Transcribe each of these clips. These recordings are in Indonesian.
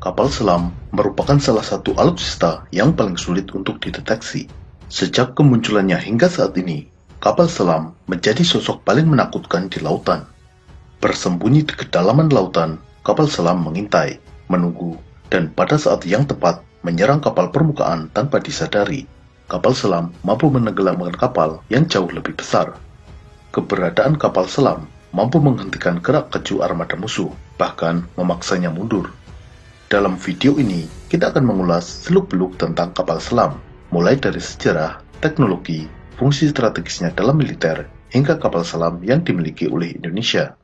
Kapal selam merupakan salah satu alutsista yang paling sulit untuk dideteksi. Sejak kemunculannya hingga saat ini, kapal selam menjadi sosok paling menakutkan di lautan. Bersembunyi di kedalaman lautan, kapal selam mengintai, menunggu, dan pada saat yang tepat menyerang kapal permukaan tanpa disadari. Kapal selam mampu menenggelamkan kapal yang jauh lebih besar. Keberadaan kapal selam mampu menghentikan gerak keju armada musuh, bahkan memaksanya mundur. Dalam video ini, kita akan mengulas seluk-beluk tentang kapal selam, mulai dari sejarah, teknologi, fungsi strategisnya dalam militer, hingga kapal selam yang dimiliki oleh Indonesia.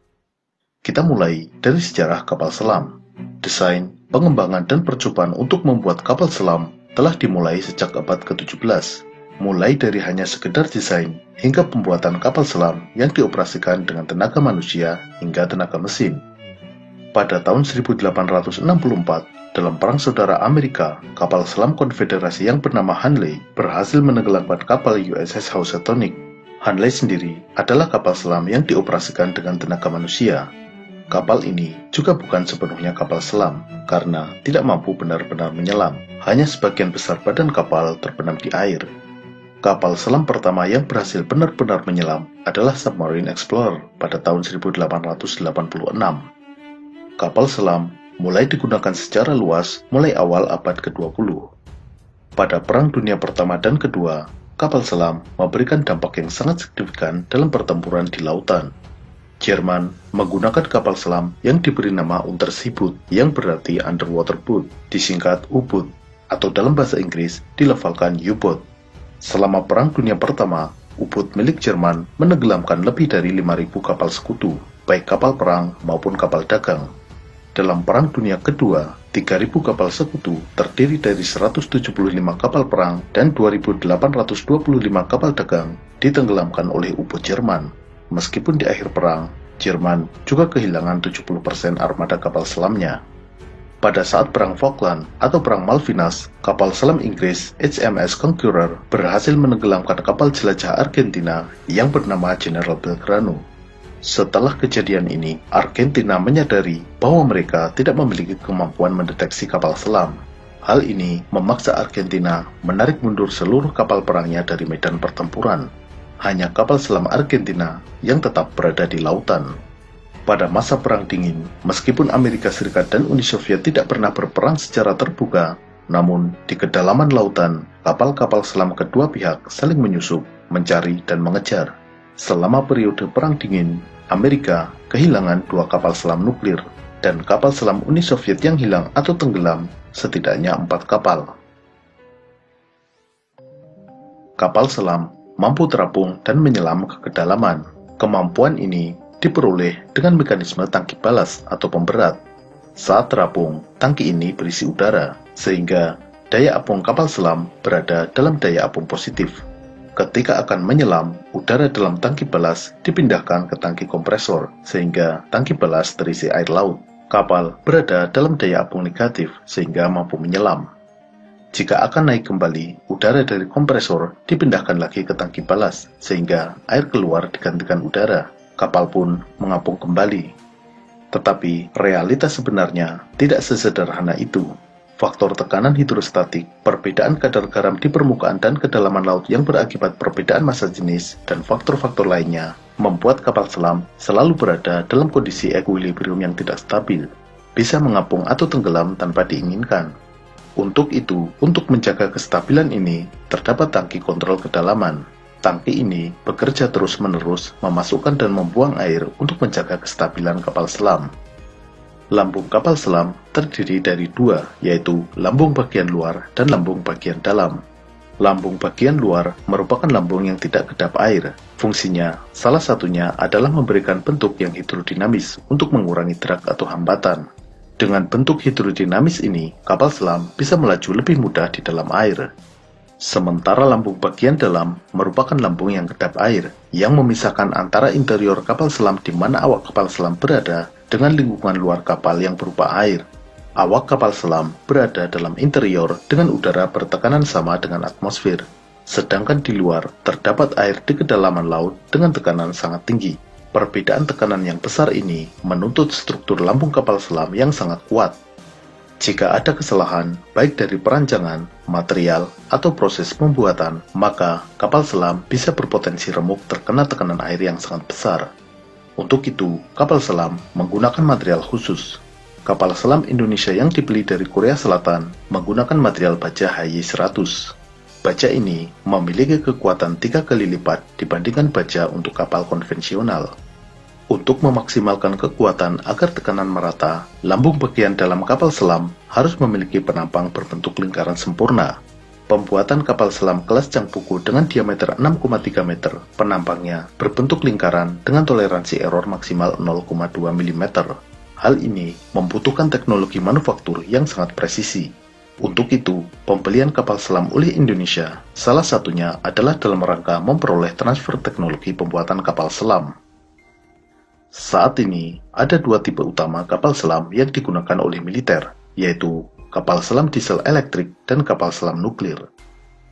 Kita mulai dari sejarah kapal selam. Desain, pengembangan, dan percobaan untuk membuat kapal selam telah dimulai sejak abad ke-17, mulai dari hanya sekedar desain hingga pembuatan kapal selam yang dioperasikan dengan tenaga manusia hingga tenaga mesin. Pada tahun 1864, dalam Perang Saudara Amerika, kapal selam konfederasi yang bernama Hanley berhasil menenggelamkan kapal USS Housatonic. Hanley sendiri adalah kapal selam yang dioperasikan dengan tenaga manusia. Kapal ini juga bukan sepenuhnya kapal selam, karena tidak mampu benar-benar menyelam. Hanya sebagian besar badan kapal terbenam di air. Kapal selam pertama yang berhasil benar-benar menyelam adalah Submarine Explorer pada tahun 1886. Kapal selam mulai digunakan secara luas mulai awal abad ke-20. Pada Perang Dunia Pertama dan Kedua, kapal selam memberikan dampak yang sangat signifikan dalam pertempuran di lautan. Jerman menggunakan kapal selam yang diberi nama Unterseeboot yang berarti underwater boat, disingkat U-boat, atau dalam bahasa Inggris dilafalkan U-boat. Selama Perang Dunia Pertama, U-boat milik Jerman menenggelamkan lebih dari 5.000 kapal sekutu, baik kapal perang maupun kapal dagang. Dalam Perang Dunia Kedua, 3.000 kapal sekutu terdiri dari 175 kapal perang dan 2.825 kapal dagang ditenggelamkan oleh U-boat Jerman. Meskipun di akhir perang, Jerman juga kehilangan 70% armada kapal selamnya. Pada saat Perang Falkland atau Perang Malvinas, kapal selam Inggris HMS Conqueror berhasil menenggelamkan kapal jelajah Argentina yang bernama General Belgrano. Setelah kejadian ini, Argentina menyadari bahwa mereka tidak memiliki kemampuan mendeteksi kapal selam. Hal ini memaksa Argentina menarik mundur seluruh kapal perangnya dari medan pertempuran. Hanya kapal selam Argentina yang tetap berada di lautan. Pada masa Perang Dingin, meskipun Amerika Serikat dan Uni Soviet tidak pernah berperang secara terbuka, namun di kedalaman lautan, kapal-kapal selam kedua pihak saling menyusup, mencari, dan mengejar. Selama periode Perang Dingin, Amerika kehilangan 2 kapal selam nuklir, dan kapal selam Uni Soviet yang hilang atau tenggelam setidaknya 4 kapal. Kapal selam mampu terapung dan menyelam ke kedalaman. Kemampuan ini diperoleh dengan mekanisme tangki balas atau pemberat. Saat terapung, tangki ini berisi udara, sehingga daya apung kapal selam berada dalam daya apung positif. Ketika akan menyelam, udara dalam tangki balas dipindahkan ke tangki kompresor, sehingga tangki balas terisi air laut. Kapal berada dalam daya apung negatif, sehingga mampu menyelam. Jika akan naik kembali, udara dari kompresor dipindahkan lagi ke tangki balas, sehingga air keluar digantikan udara. Kapal pun mengapung kembali. Tetapi, realitas sebenarnya tidak sesederhana itu. Faktor tekanan hidrostatik, perbedaan kadar garam di permukaan dan kedalaman laut yang berakibat perbedaan massa jenis, dan faktor-faktor lainnya, membuat kapal selam selalu berada dalam kondisi equilibrium yang tidak stabil, bisa mengapung atau tenggelam tanpa diinginkan. Untuk itu, untuk menjaga kestabilan ini, terdapat tangki kontrol kedalaman. Tangki ini bekerja terus-menerus memasukkan dan membuang air untuk menjaga kestabilan kapal selam. Lambung kapal selam terdiri dari 2, yaitu lambung bagian luar dan lambung bagian dalam. Lambung bagian luar merupakan lambung yang tidak kedap air. Fungsinya, salah satunya adalah memberikan bentuk yang hidrodinamis untuk mengurangi drag atau hambatan. Dengan bentuk hidrodinamis ini, kapal selam bisa melaju lebih mudah di dalam air. Sementara lambung bagian dalam merupakan lambung yang kedap air, yang memisahkan antara interior kapal selam di mana awak kapal selam berada dengan lingkungan luar kapal yang berupa air. Awak kapal selam berada dalam interior dengan udara bertekanan sama dengan atmosfer, sedangkan di luar terdapat air di kedalaman laut dengan tekanan sangat tinggi. Perbedaan tekanan yang besar ini menuntut struktur lambung kapal selam yang sangat kuat. Jika ada kesalahan, baik dari perancangan, material, atau proses pembuatan, maka kapal selam bisa berpotensi remuk terkena tekanan air yang sangat besar. Untuk itu, kapal selam menggunakan material khusus. Kapal selam Indonesia yang dibeli dari Korea Selatan menggunakan material baja HY100. Baja ini memiliki kekuatan 3 kali lipat dibandingkan baja untuk kapal konvensional. Untuk memaksimalkan kekuatan agar tekanan merata, lambung bagian dalam kapal selam harus memiliki penampang berbentuk lingkaran sempurna. Pembuatan kapal selam kelas Changpuku dengan diameter 6,3 meter, penampangnya berbentuk lingkaran dengan toleransi error maksimal 0,2 mm. Hal ini membutuhkan teknologi manufaktur yang sangat presisi. Untuk itu, pembelian kapal selam oleh Indonesia salah satunya adalah dalam rangka memperoleh transfer teknologi pembuatan kapal selam. Saat ini, ada dua tipe utama kapal selam yang digunakan oleh militer, yaitu kapal selam diesel elektrik dan kapal selam nuklir.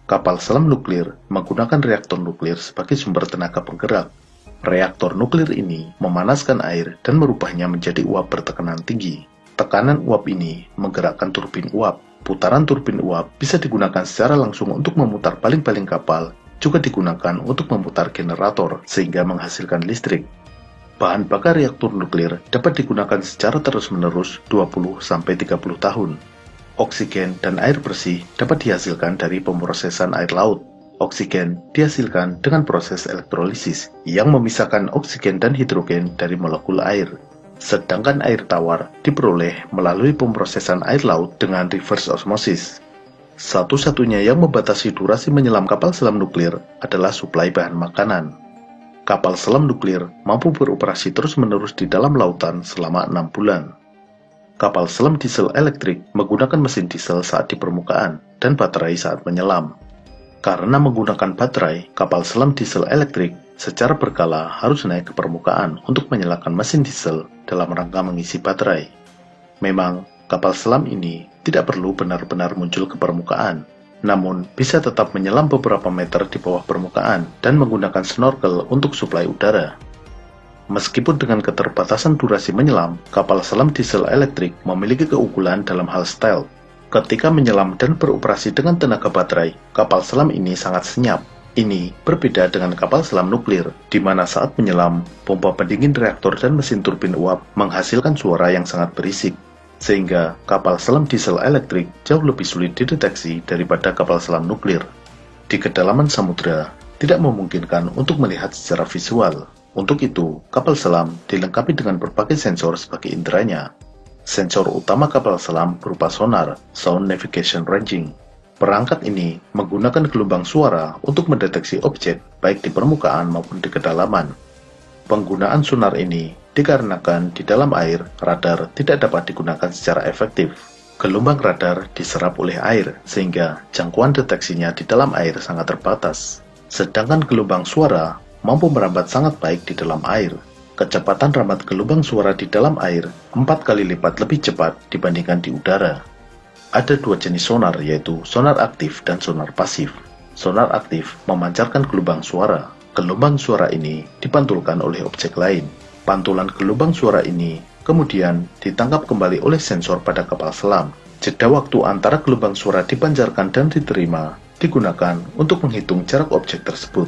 Kapal selam nuklir menggunakan reaktor nuklir sebagai sumber tenaga penggerak. Reaktor nuklir ini memanaskan air dan merubahnya menjadi uap bertekanan tinggi. Tekanan uap ini menggerakkan turbin uap. Putaran turbin uap bisa digunakan secara langsung untuk memutar baling-baling kapal, juga digunakan untuk memutar generator sehingga menghasilkan listrik. Bahan bakar reaktor nuklir dapat digunakan secara terus-menerus 20-30 tahun. Oksigen dan air bersih dapat dihasilkan dari pemrosesan air laut. Oksigen dihasilkan dengan proses elektrolisis yang memisahkan oksigen dan hidrogen dari molekul air. Sedangkan air tawar diperoleh melalui pemrosesan air laut dengan reverse osmosis. Satu-satunya yang membatasi durasi menyelam kapal selam nuklir adalah suplai bahan makanan. Kapal selam nuklir mampu beroperasi terus-menerus di dalam lautan selama 6 bulan. Kapal selam diesel elektrik menggunakan mesin diesel saat di permukaan dan baterai saat menyelam. Karena menggunakan baterai, kapal selam diesel elektrik secara berkala harus naik ke permukaan untuk menyalakan mesin diesel dalam rangka mengisi baterai. Memang, kapal selam ini tidak perlu benar-benar muncul ke permukaan, namun bisa tetap menyelam beberapa meter di bawah permukaan dan menggunakan snorkel untuk suplai udara. Meskipun dengan keterbatasan durasi menyelam, kapal selam diesel elektrik memiliki keunggulan dalam hal stealth. Ketika menyelam dan beroperasi dengan tenaga baterai, kapal selam ini sangat senyap. Ini berbeda dengan kapal selam nuklir, di mana saat menyelam, pompa pendingin reaktor dan mesin turbin uap menghasilkan suara yang sangat berisik. Sehingga kapal selam diesel elektrik jauh lebih sulit dideteksi daripada kapal selam nuklir. Di kedalaman samudera, tidak memungkinkan untuk melihat secara visual. Untuk itu, kapal selam dilengkapi dengan berbagai sensor sebagai inderanya. Sensor utama kapal selam berupa sonar, Sound Navigation Ranging. Perangkat ini menggunakan gelombang suara untuk mendeteksi objek baik di permukaan maupun di kedalaman. Penggunaan sonar ini dikarenakan di dalam air, radar tidak dapat digunakan secara efektif. Gelombang radar diserap oleh air, sehingga jangkauan deteksinya di dalam air sangat terbatas. Sedangkan gelombang suara mampu merambat sangat baik di dalam air. Kecepatan rambat gelombang suara di dalam air 4 kali lipat lebih cepat dibandingkan di udara. Ada dua jenis sonar, yaitu sonar aktif dan sonar pasif. Sonar aktif memancarkan gelombang suara. Gelombang suara ini dipantulkan oleh objek lain. Pantulan gelombang suara ini kemudian ditangkap kembali oleh sensor pada kapal selam. Jeda waktu antara gelombang suara dipancarkan dan diterima digunakan untuk menghitung jarak objek tersebut.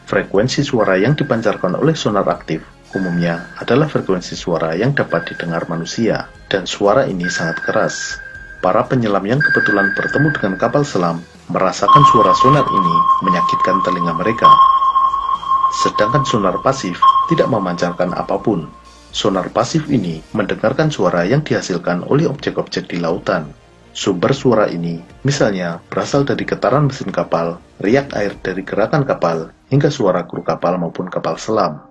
Frekuensi suara yang dipancarkan oleh sonar aktif umumnya adalah frekuensi suara yang dapat didengar manusia, dan suara ini sangat keras. Para penyelam yang kebetulan bertemu dengan kapal selam merasakan suara sonar ini menyakitkan telinga mereka. Sedangkan sonar pasif tidak memancarkan apapun. Sonar pasif ini mendengarkan suara yang dihasilkan oleh objek-objek di lautan. Sumber suara ini misalnya berasal dari getaran mesin kapal, riak air dari gerakan kapal, hingga suara kru kapal maupun kapal selam.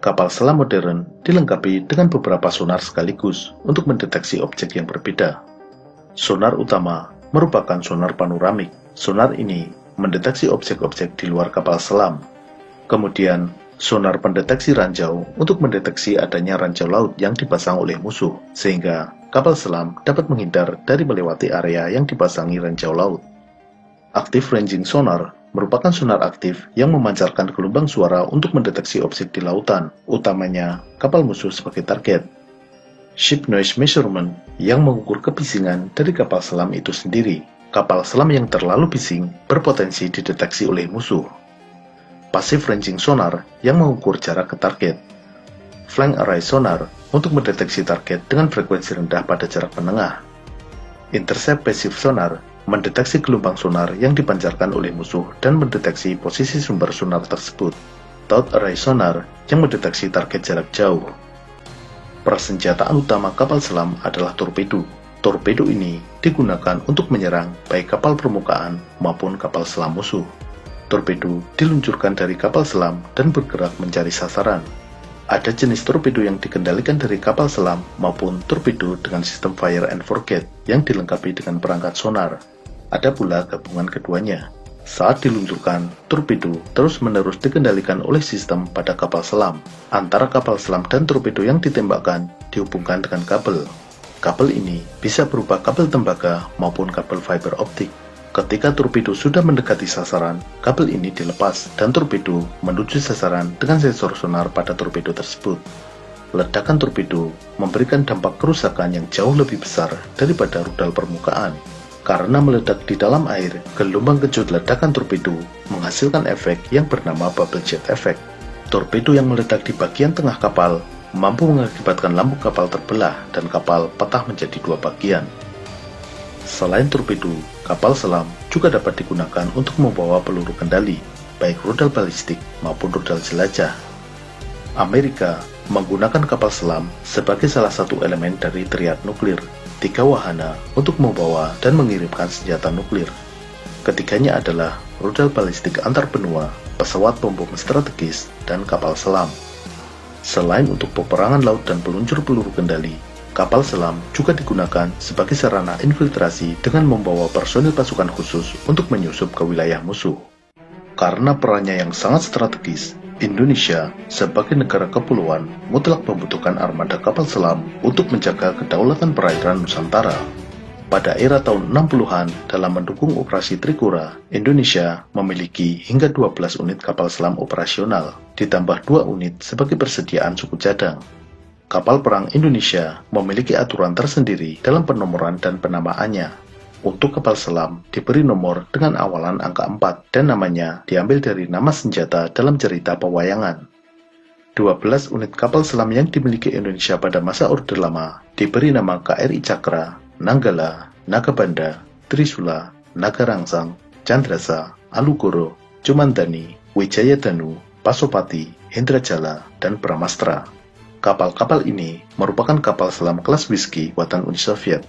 Kapal selam modern dilengkapi dengan beberapa sonar sekaligus untuk mendeteksi objek yang berbeda. Sonar utama merupakan sonar panoramik. Sonar ini mendeteksi objek-objek di luar kapal selam. Kemudian, sonar pendeteksi ranjau untuk mendeteksi adanya ranjau laut yang dipasang oleh musuh, sehingga kapal selam dapat menghindar dari melewati area yang dipasangi ranjau laut. Active Ranging Sonar merupakan sonar aktif yang memancarkan gelombang suara untuk mendeteksi objek di lautan, utamanya kapal musuh sebagai target. Ship Noise Measurement yang mengukur kebisingan dari kapal selam itu sendiri. Kapal selam yang terlalu bising berpotensi dideteksi oleh musuh. Passive Ranging Sonar yang mengukur jarak ke target. Flank Array Sonar untuk mendeteksi target dengan frekuensi rendah pada jarak menengah. Intercept Passive Sonar mendeteksi gelombang sonar yang dipancarkan oleh musuh dan mendeteksi posisi sumber sonar tersebut. Taut Array Sonar yang mendeteksi target jarak jauh. Persenjataan utama kapal selam adalah torpedo. Torpedo ini digunakan untuk menyerang baik kapal permukaan maupun kapal selam musuh. Torpedo diluncurkan dari kapal selam dan bergerak mencari sasaran. Ada jenis torpedo yang dikendalikan dari kapal selam maupun torpedo dengan sistem fire and forget yang dilengkapi dengan perangkat sonar. Ada pula gabungan keduanya. Saat diluncurkan, torpedo terus-menerus dikendalikan oleh sistem pada kapal selam. Antara kapal selam dan torpedo yang ditembakkan dihubungkan dengan kabel. Kabel ini bisa berupa kabel tembaga maupun kabel fiber optik. Ketika torpedo sudah mendekati sasaran, kabel ini dilepas dan torpedo menuju sasaran dengan sensor sonar pada torpedo tersebut. Ledakan torpedo memberikan dampak kerusakan yang jauh lebih besar daripada rudal permukaan. Karena meledak di dalam air, gelombang kejut ledakan torpedo menghasilkan efek yang bernama bubble jet effect. Torpedo yang meledak di bagian tengah kapal mampu mengakibatkan lambung kapal terbelah dan kapal patah menjadi dua bagian. Selain torpedo, kapal selam juga dapat digunakan untuk membawa peluru kendali, baik rudal balistik maupun rudal jelajah. Amerika menggunakan kapal selam sebagai salah satu elemen dari triad nuklir, 3 wahana untuk membawa dan mengirimkan senjata nuklir. Ketiganya adalah rudal balistik antar benua, pesawat bom strategis, dan kapal selam. Selain untuk peperangan laut dan peluncur peluru kendali, kapal selam juga digunakan sebagai sarana infiltrasi dengan membawa personil pasukan khusus untuk menyusup ke wilayah musuh. Karena perannya yang sangat strategis, Indonesia sebagai negara kepulauan mutlak membutuhkan armada kapal selam untuk menjaga kedaulatan perairan Nusantara. Pada era tahun 60-an dalam mendukung operasi Trikora, Indonesia memiliki hingga 12 unit kapal selam operasional, ditambah 2 unit sebagai persediaan suku cadang. Kapal perang Indonesia memiliki aturan tersendiri dalam penomoran dan penamaannya. Untuk kapal selam diberi nomor dengan awalan angka 4 dan namanya diambil dari nama senjata dalam cerita pewayangan. 12 unit kapal selam yang dimiliki Indonesia pada masa Orde Lama diberi nama KRI Cakra, Nanggala, Nagabanda, Trisula, Nagarangsang, Candrasa, Alugoro, Cumandani, Wijayadanu, Pasopati, Indrajala, dan Bramastra. Kapal-kapal ini merupakan kapal selam kelas Whiskey buatan Uni Soviet.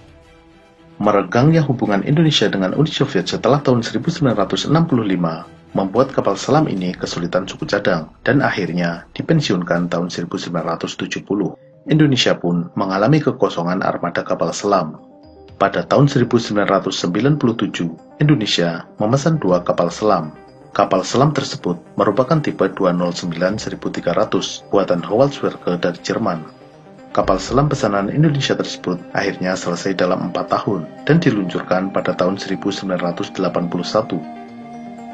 Meregangnya hubungan Indonesia dengan Uni Soviet setelah tahun 1965 membuat kapal selam ini kesulitan suku cadang dan akhirnya dipensiunkan tahun 1970. Indonesia pun mengalami kekosongan armada kapal selam. Pada tahun 1997, Indonesia memesan 2 kapal selam. Kapal selam tersebut merupakan tipe 209-1300 buatan Howaldtswerke dari Jerman. Kapal selam pesanan Indonesia tersebut akhirnya selesai dalam 4 tahun dan diluncurkan pada tahun 1981.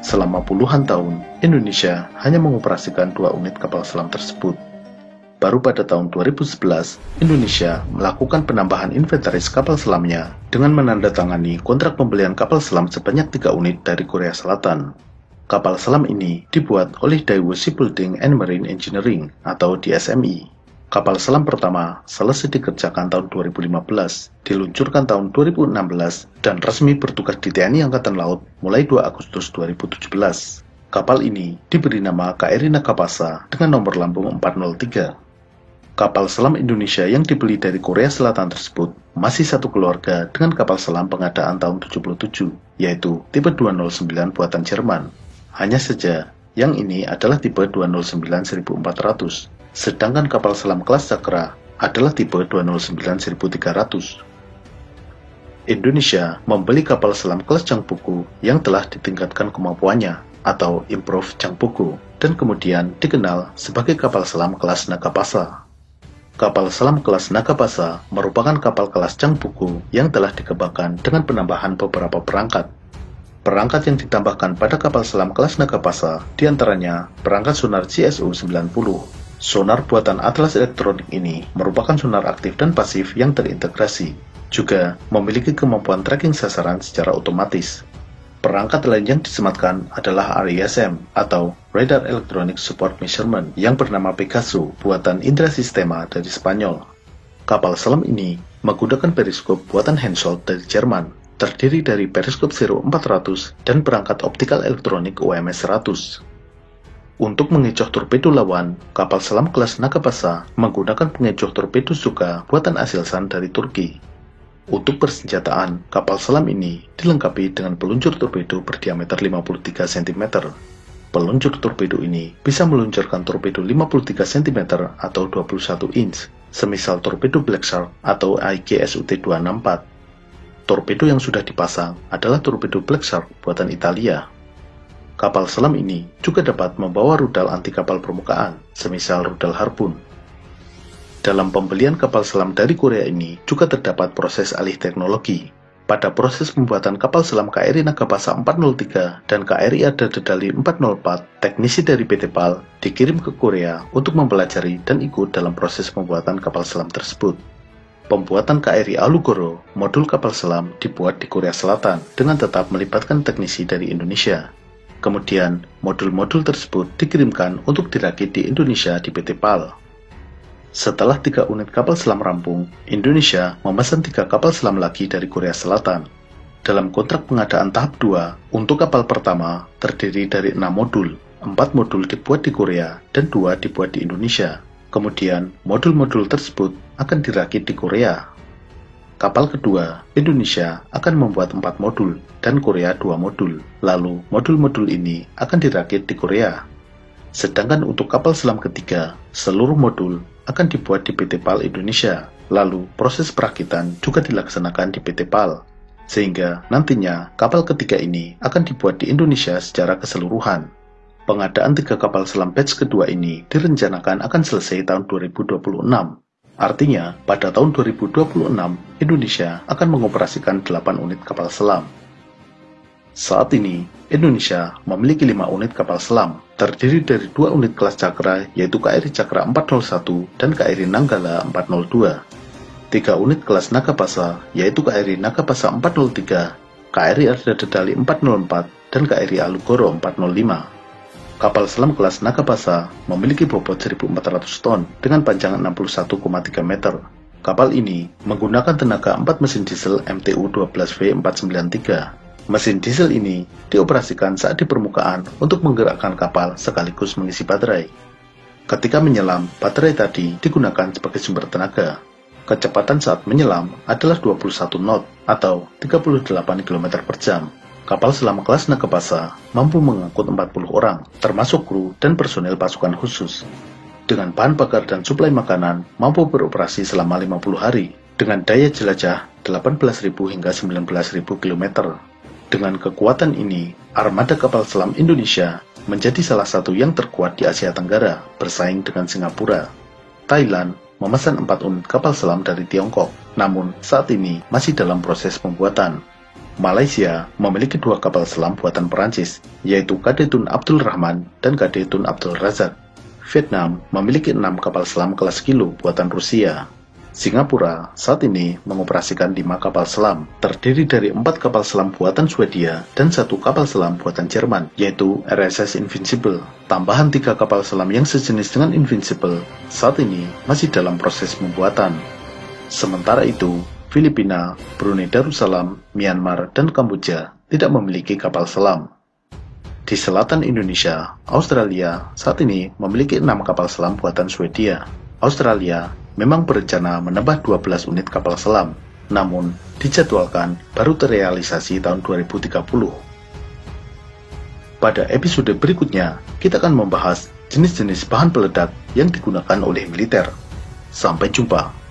Selama puluhan tahun, Indonesia hanya mengoperasikan 2 unit kapal selam tersebut. Baru pada tahun 2011, Indonesia melakukan penambahan inventaris kapal selamnya dengan menandatangani kontrak pembelian kapal selam sebanyak 3 unit dari Korea Selatan. Kapal selam ini dibuat oleh Daewoo Shipbuilding and Marine Engineering atau DSME. Kapal selam pertama selesai dikerjakan tahun 2015, diluncurkan tahun 2016, dan resmi bertugas di TNI Angkatan Laut mulai 2 Agustus 2017. Kapal ini diberi nama KRI Nagapasa dengan nomor lambung 403. Kapal selam Indonesia yang dibeli dari Korea Selatan tersebut masih satu keluarga dengan kapal selam pengadaan tahun 77, yaitu tipe 209 buatan Jerman. Hanya saja, yang ini adalah tipe 209-1400, sedangkan kapal selam kelas Cakra adalah tipe 209-1300. Indonesia membeli kapal selam kelas Changpuku yang telah ditingkatkan kemampuannya, atau Improve Changpuku, dan kemudian dikenal sebagai kapal selam kelas Nagapasa. Kapal selam kelas Nagapasa merupakan kapal kelas Changpuku yang telah dikembangkan dengan penambahan beberapa perangkat. Perangkat yang ditambahkan pada kapal selam kelas Nagapasa diantaranya perangkat sonar GSU-90, Sonar buatan Atlas Elektronik ini merupakan sonar aktif dan pasif yang terintegrasi, juga memiliki kemampuan tracking sasaran secara otomatis. Perangkat lain yang disematkan adalah RESM atau Radar Electronic Support Measurement yang bernama Pegaso buatan Indra Sistema dari Spanyol. Kapal selam ini menggunakan periskop buatan Hensoldt dari Jerman, terdiri dari periskop 0400 dan perangkat optikal elektronik OMS 100. Untuk mengecoh torpedo lawan, kapal selam kelas Nagapasa menggunakan pengecoh torpedo Zuka buatan Aselsan dari Turki. Untuk persenjataan, kapal selam ini dilengkapi dengan peluncur torpedo berdiameter 53 cm. Peluncur torpedo ini bisa meluncurkan torpedo 53 cm atau 21 inch, semisal torpedo Black Shark atau IGSUT-264. Torpedo yang sudah dipasang adalah torpedo Black Shark buatan Italia. Kapal selam ini juga dapat membawa rudal anti kapal permukaan, semisal rudal Harpoon. Dalam pembelian kapal selam dari Korea ini juga terdapat proses alih teknologi. Pada proses pembuatan kapal selam KRI Nagapasa 403 dan KRI Arda Dedali 404, teknisi dari PT PAL dikirim ke Korea untuk mempelajari dan ikut dalam proses pembuatan kapal selam tersebut. Pembuatan KRI Alugoro, modul kapal selam, dibuat di Korea Selatan dengan tetap melibatkan teknisi dari Indonesia. Kemudian, modul-modul tersebut dikirimkan untuk dirakit di Indonesia di PT PAL. Setelah 3 unit kapal selam rampung, Indonesia memesan 3 kapal selam lagi dari Korea Selatan. Dalam kontrak pengadaan tahap 2, untuk kapal pertama terdiri dari 6 modul, 4 modul dibuat di Korea dan 2 dibuat di Indonesia. Kemudian, modul-modul tersebut akan dirakit di Korea. Kapal kedua, Indonesia akan membuat 4 modul dan Korea 2 modul. Lalu, modul-modul ini akan dirakit di Korea. Sedangkan untuk kapal selam ketiga, seluruh modul akan dibuat di PT PAL Indonesia. Lalu, proses perakitan juga dilaksanakan di PT PAL. Sehingga nantinya kapal ketiga ini akan dibuat di Indonesia secara keseluruhan. Pengadaan 3 kapal selam batch kedua ini direncanakan akan selesai tahun 2026. Artinya, pada tahun 2026, Indonesia akan mengoperasikan 8 unit kapal selam. Saat ini, Indonesia memiliki 5 unit kapal selam, terdiri dari 2 unit kelas Cakra, yaitu KRI Cakra 401 dan KRI Nanggala 402. 3 unit kelas Nagapasa, yaitu KRI Nagapasa 403, KRI Arda Dedali 404, dan KRI Alugoro 405. Kapal selam kelas Nagapasa memiliki bobot 1.400 ton dengan panjang 61,3 meter. Kapal ini menggunakan tenaga 4 mesin diesel MTU-12V493. Mesin diesel ini dioperasikan saat di permukaan untuk menggerakkan kapal sekaligus mengisi baterai. Ketika menyelam, baterai tadi digunakan sebagai sumber tenaga. Kecepatan saat menyelam adalah 21 knot atau 38 km per jam. Kapal selam kelas Nagapasa mampu mengangkut 40 orang, termasuk kru dan personel pasukan khusus. Dengan bahan bakar dan suplai makanan, mampu beroperasi selama 50 hari, dengan daya jelajah 18.000 hingga 19.000 km. Dengan kekuatan ini, armada kapal selam Indonesia menjadi salah satu yang terkuat di Asia Tenggara, bersaing dengan Singapura. Thailand memesan 4 unit kapal selam dari Tiongkok, namun saat ini masih dalam proses pembuatan. Malaysia memiliki 2 kapal selam buatan Perancis, yaitu KD Tun Abdul Rahman dan KD Tun Abdul Razak. Vietnam memiliki 6 kapal selam kelas Kilo buatan Rusia. Singapura saat ini mengoperasikan 5 kapal selam, terdiri dari 4 kapal selam buatan Swedia dan 1 kapal selam buatan Jerman, yaitu RSS Invincible. Tambahan 3 kapal selam yang sejenis dengan Invincible saat ini masih dalam proses pembuatan. Sementara itu, Filipina, Brunei Darussalam, Myanmar, dan Kamboja tidak memiliki kapal selam. Di selatan Indonesia, Australia saat ini memiliki 6 kapal selam buatan Swedia. Australia memang berencana menambah 12 unit kapal selam, namun dijadwalkan baru terrealisasi tahun 2030. Pada episode berikutnya, kita akan membahas jenis-jenis bahan peledak yang digunakan oleh militer. Sampai jumpa.